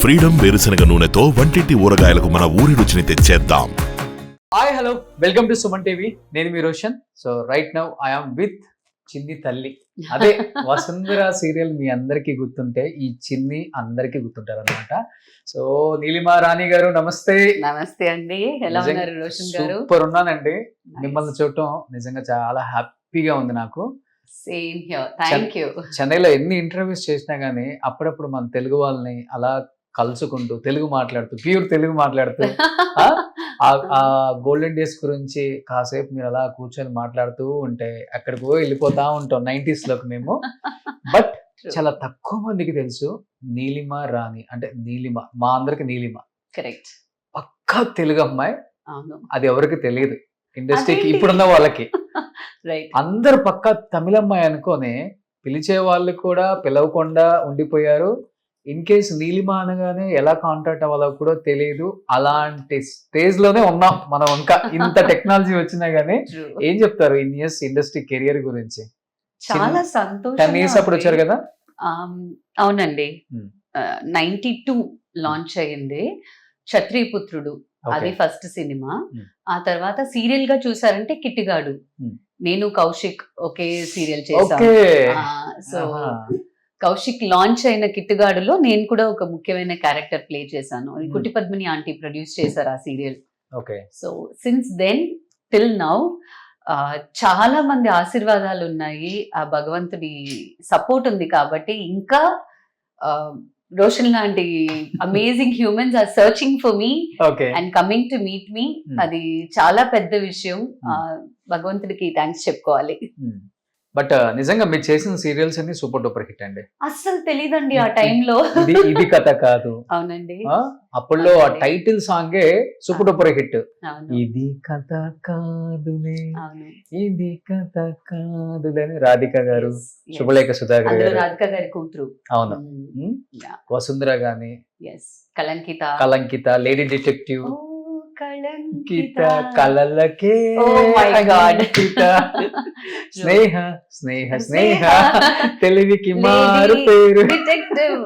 Freedom వేరుశనగ నూనెతో వంటింటి ఊరగాయలకు మన ఊరి రుచిని తెచ్చేద్దాం. Hi hello welcome to Suman TV. నేను మీ Roshan. So right now I'm with Chinni Thalli. అదే వసుంధర సీరియల్ మీ అందరికీ గుర్తుంటే ఈ చిన్ని అందరికీ గుర్తుంటారు అనమాట. సో నీలిమా రాణి గారు నమస్తే. నమస్తే అండి, ఎలా ఉన్నారు రోషన్ గారు? సూపర్ ఉన్నానండి. మిమ్మల్ని చూడటం నిజంగా చాలా హ్యాపీగా ఉంది నాకు. Same here, thank you. చెన్నైలో ఎన్ని ఇంటర్వ్యూస్ చేసినా గానీ అప్పుడప్పుడు మన తెలుగు వాళ్ళని అలా కలుసుకుంటూ తెలుగు మాట్లాడుతూ ప్యూర్ తెలుగు మాట్లాడుతూ ఆ గోల్డెన్ డేస్ గురించి కాసేపు మీరు అలా కూర్చొని మాట్లాడుతూ ఉంటే అక్కడికి వెళ్ళిపోతా ఉంటాం 90s లోకి మేము. బట్ చాలా తక్కువ మందికి తెలుసు నీలిమ రాణి అంటే నీలిమ, మా అందరికి నీలిమ కరెక్ట్, పక్కా తెలుగు అమ్మాయి. అవును, అది ఎవరికి తెలియదు ఇండస్ట్రీకి ఇప్పుడున్న వాళ్ళకి. రైట్, అందరు పక్కా తమిళ అమ్మాయి అనుకోని పిలిచే వాళ్ళు కూడా పిలవకుండా ఉండిపోయారు. ఇన్ కేస్ నీలిమ అనగానే ఎలా కాంటాక్ట్ అవ్వాలో కూడా తెలియదు. అలాంటి స్టేజ్ లోనే ఉన్నాం మనం. ఇంకా ఇంత టెక్నాలజీ వచ్చినా గానీ ఏం చెప్తారు ఇన్ ఇయర్స్ ఇండస్ట్రీ కెరియర్ గురించి? చాలా సంతోషం. 10 years అప్పుడు వచ్చారు కదా? అవునండి, 92 లాంచ్ అయ్యింది క్షత్రియపుత్రుడు, అది ఫస్ట్ సినిమా. ఆ తర్వాత సీరియల్ గా చూసారంటే కిట్టిగాడు, నేను కౌశిక్ ఒకే సీరియల్ చేశాను. సో కౌశిక్ లాంచ్ అయిన కిట్టుగాడులో నేను కూడా ఒక ముఖ్యమైన క్యారెక్టర్ ప్లే చేశాను. కుట్టి పద్మిని ఆంటీ ప్రొడ్యూస్ చేశారు ఆ serial. So since then till now చాలా మంది ఆశీర్వాదాలు ఉన్నాయి, ఆ భగవంతుడి సపోర్ట్ ఉంది. కాబట్టి ఇంకా రోషన్ లాంటి amazing humans are searching for me and coming to meet me. అది చాలా పెద్ద విషయం. భగవంతుడికి థ్యాంక్స్ చెప్పుకోవాలి. బట్ నిజంగా మీరు చేసిన సీరియల్స్ అన్ని సూపర్ డూపర్ హిట్ అండి. అస్సలు తెలీదండి ఆ టైంలో. ఇది కథ కాదు. అవునండి, అప్పుడులో ఆ టైటిల్ సాంగే సూపర్ డూపర్ హిట్. ఇది కథ కాదులే, ఇది కథ కాదులే అని రాధిక గారు, శుభలేఖ సుధాకర్ గారు, రాధిక గారి కూతురు. అవును, వసుంధర గాని, కలంకిత, లేడీ డిటెక్టివ్, కలంకిత, కలలకే, స్నేహ స్నేహ స్నేహ, తెలివికి మారు పేరు డిటెక్టివ్.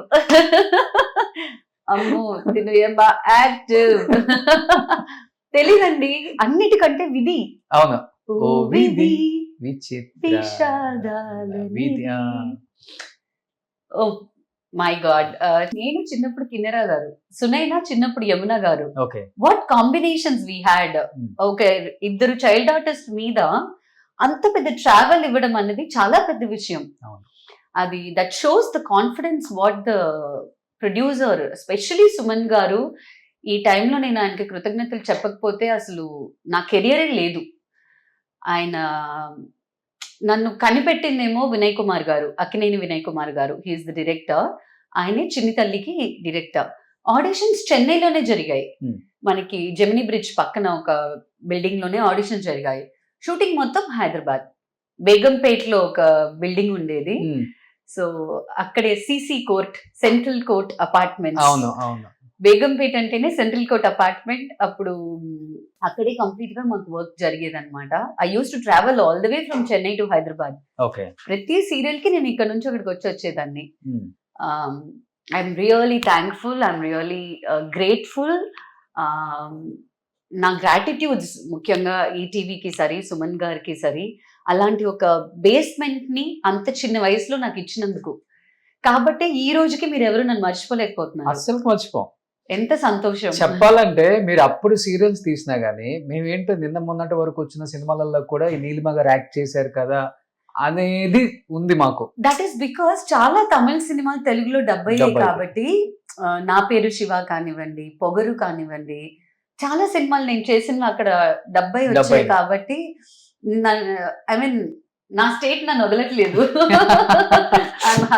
అమ్మో తిను ఏమా యాక్టివ్. తెలీదండి, అన్నిటికంటే విధి. అవును, ఓ విధి ఓ మై గాడ్. నేను చిన్నప్పుడు కిన్నెరా గారు, సునైనా చిన్నప్పుడు యమున గారు. What combinations we had. Okay, ఇద్దరు చైల్డ్ ఆర్టిస్ట్ మీద అంత పెద్ద ట్రావెల్ ఇవ్వడం అనేది చాలా పెద్ద విషయం. అది that shows the confidence what the producer, especially Suman గారు. ఈ టైంలో నేను ఆయనకి కృతజ్ఞతలు చెప్పకపోతే అసలు నా కెరియరే లేదు. ఆయన నన్ను కనిపెట్టిందేమో వినయ్ కుమార్ గారు, అక్కినేని వినయ్ కుమార్ గారు. He's the director. ఆయనే చిన్ని తల్లికి డైరెక్టర్. ఆడిషన్స్ చెన్నైలోనే జరిగాయి. మనకి జెమినీ బ్రిడ్జ్ పక్కన ఒక బిల్డింగ్ లోనే ఆడిషన్స్ జరిగాయి. షూటింగ్ మొత్తం హైదరాబాద్, బేగంపేటలో ఒక బిల్డింగ్ ఉండేది. సో అక్కడే CC court, central court apartment. Begumpet అంటేనే సెంట్రల్ కోర్ట్ అపార్ట్మెంట్. అప్పుడు అక్కడే కంప్లీట్ గా మాకు వర్క్ జరిగేది అనమాట. I use to travel all the way from Chennai to Hyderabad. ప్రతి సీరియల్ కి నేను ఇక్కడ నుంచి అక్కడికి వచ్చేదాన్ని. I'm really thankful, I'm really grateful. నా గ్రాటిట్యూడ్స్ ముఖ్యంగా ఈటీవీకి సరి, సుమన్ గారికి సరి, అలాంటి ఒక బేస్మెంట్ ని అంత చిన్న వయసులో నాకు ఇచ్చినందుకు. కాబట్టి ఈ రోజుకి మీరు ఎవరు నన్ను మర్చిపోలేకపోతున్నారు. అస్సలు మర్చిపోం. ఎంత సంతోషం చెప్పాలంటే. మీరు అప్పుడు సీరియల్స్ తీసినా గానీ మేమేంటో నిన్న మొన్నటి వరకు వచ్చిన సినిమాలలో కూడా ఈ నీలిమ గారు యాక్ట్ చేశారు కదా అనేది ఉంది మాకు. దట్ ఈస్ బికాస్ చాలా తమిళ సినిమాలు తెలుగులో డబ్ అయ్యాయి కాబట్టి. నా పేరు శివ కానివ్వండి, పొగరు కానివ్వండి, చాలా సినిమాలు నేను చేసిన అక్కడ డబ్ అయి వచ్చాయి. కాబట్టి ఐ మీన్ నా స్టేట్ నన్ను వదలట్లేదు.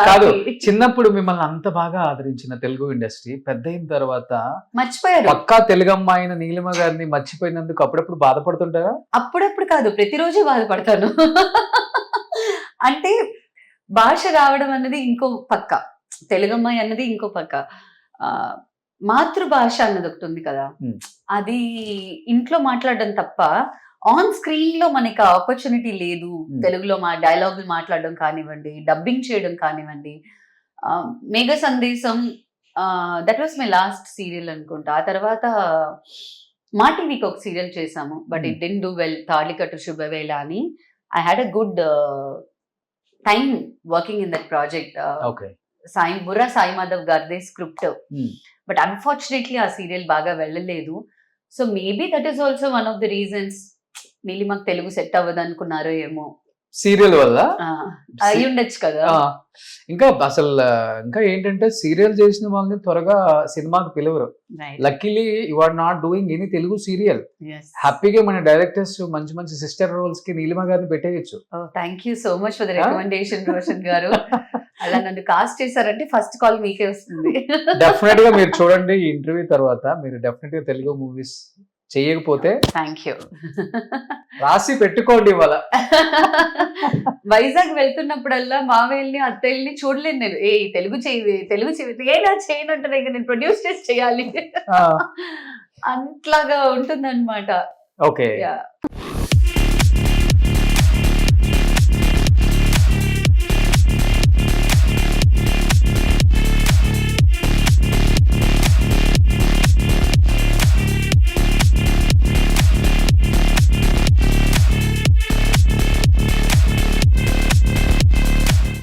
కాదు, చిన్నప్పుడు మిమ్మల్ని అంత బాగా ఆదరించిన తెలుగు ఇండస్ట్రీ పెద్ద అయిన తర్వాత మర్చిపోయారు. పక్కా తెలుగు అమ్మాయిన నీలిమ గారిని మర్చిపోయినందుకు అప్పుడప్పుడు బాధపడుతుంటారా? అప్పుడప్పుడు కాదు, ప్రతిరోజు బాధపడతాను. అంటే భాష రావడం అన్నది ఇంకో పక్క, తెలుగు అమ్మాయి అన్నది ఇంకో పక్క. మాతృభాష అన్నది ఒకటి ఉంది కదా, అది ఇంట్లో మాట్లాడడం తప్ప ఆన్ స్క్రీన్ లో మనకి ఆపర్చునిటీ లేదు. తెలుగులో మా డైలాగులు మాట్లాడడం కానివ్వండి, డబ్బింగ్ చేయడం కానివ్వండి. Megha Sandesam that was my last serial అనుకుంటా. ఆ తర్వాత మా టీవీకి ఒక సీరియల్ చేసాము, but it didn't do well, Talikattu Subhavela అని. I had a good time working in that project. Okay. Burra Sai Madhav గారిదే స్క్రిప్ట్, బట్ అన్ఫార్చునేట్లీ ఆ సీరియల్ బాగా వెళ్ళలేదు. So maybe that is also one of the reasons నీలిమకు తెలుగు సెట్ అవ్వదు అనుకున్నారో ఏమో. సీరియల్ వల్ల అయి ఉండొచ్చు కదా. ఇంకా అసలు ఇంకా ఏంటంటే సీరియల్ చేసిన వాళ్ళని త్వరగా సినిమాకి పిలవరు. Luckily you are not doing any Telugu serial. హ్యాపీగా మన డైరెక్టర్స్ మంచి మంచి సిస్టర్ రోల్స్ కి నీలిమ గారిని పెట్టేయచ్చు. Thank you so much for the recommendation Roshan garu. అలా నన్ను కాస్ట్ చేశారంటే ఫస్ట్ కాల్ మీకే వస్తుంది. డెఫినెట్ గా మీరు చూడండి ఈ ఇంటర్వ్యూ తర్వాత, మీరు డెఫినెట్ గా తెలుగు మూవీస్ చేయకపోతే థ్యాంక్ యూ రాసి పెట్టుకోండి. ఇవాళ వైజాగ్ వెళ్తున్నప్పుడల్లా మావేల్ని అత్తయ్యల్ని చూడలేను నేను. ఏ తెలుగు చేయి ఏనా చేయను అంటే నేను ప్రొడ్యూస్ చేసి చేయాలి, అంట్లాగా ఉంటుంది అనమాట. ఓకే.